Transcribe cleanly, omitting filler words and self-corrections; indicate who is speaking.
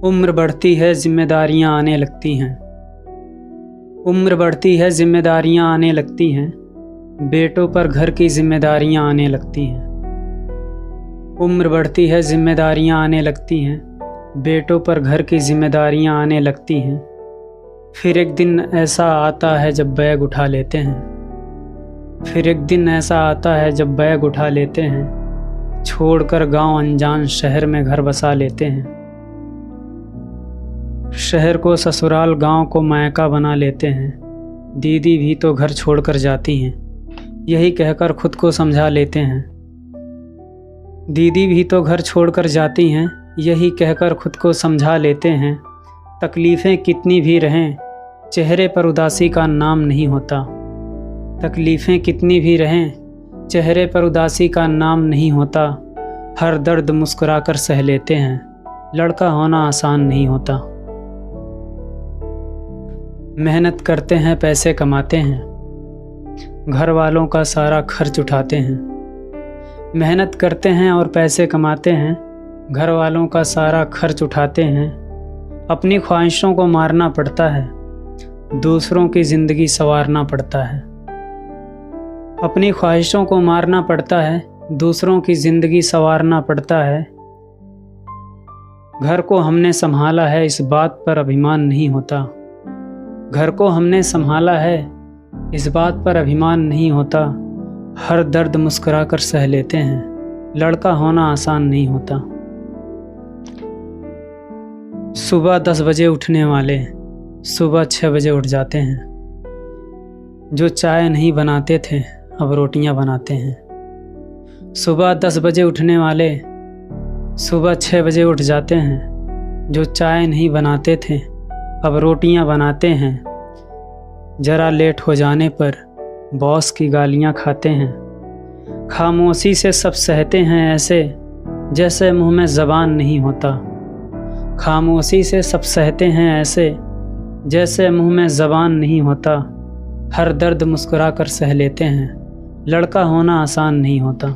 Speaker 1: उम्र बढ़ती है जिम्मेदारियां आने लगती हैं। उम्र बढ़ती है जिम्मेदारियां आने लगती हैं। बेटों पर घर की जिम्मेदारियां आने लगती हैं। उम्र बढ़ती है जिम्मेदारियां आने लगती हैं। बेटों पर घर की जिम्मेदारियां आने लगती हैं। फिर एक दिन ऐसा आता है जब बैग उठा लेते हैं। फिर एक दिन ऐसा आता है जब बैग उठा लेते हैं। छोड़कर गांव अनजान शहर में घर बसा लेते हैं। शहर को ससुराल गांव को मायका बना लेते हैं। दीदी भी तो घर छोड़कर जाती हैं, यही कहकर खुद को समझा लेते हैं। दीदी भी तो घर छोड़कर जाती हैं, यही कहकर खुद को समझा लेते हैं। तकलीफ़ें कितनी भी रहें, चेहरे पर उदासी का नाम नहीं होता। तकलीफ़ें कितनी भी रहें, चेहरे पर उदासी का नाम नहीं होता। हर दर्द मुस्कुराकर सह लेते हैं, लड़का होना आसान नहीं होता। मेहनत करते हैं, पैसे कमाते हैं, घर वालों का सारा खर्च उठाते हैं। मेहनत करते हैं और पैसे कमाते हैं, घर वालों का सारा खर्च उठाते हैं। अपनी ख्वाहिशों को मारना पड़ता है, दूसरों की ज़िंदगी संवारना पड़ता है। अपनी ख्वाहिशों को मारना पड़ता है, दूसरों की ज़िंदगी संवारना पड़ता है। घर को हमने संभाला है, इस बात पर अभिमान नहीं होता। घर को हमने संभाला है, इस बात पर अभिमान नहीं होता। हर दर्द मुस्कुराकर सह लेते हैं, लड़का होना आसान नहीं होता। सुबह 10 बजे उठने वाले सुबह 6 बजे उठ जाते हैं। जो चाय नहीं बनाते थे अब रोटियां बनाते हैं। सुबह 10 बजे उठने वाले सुबह 6 बजे उठ जाते हैं। जो चाय नहीं बनाते थे अब रोटियां बनाते हैं। ज़रा लेट हो जाने पर बॉस की गालियां खाते हैं। खामोशी से सब सहते हैं ऐसे जैसे मुंह में ज़बान नहीं होता। खामोशी से सब सहते हैं ऐसे जैसे मुंह में ज़बान नहीं होता। हर दर्द मुस्कुरा कर सह लेते हैं, लड़का होना आसान नहीं होता।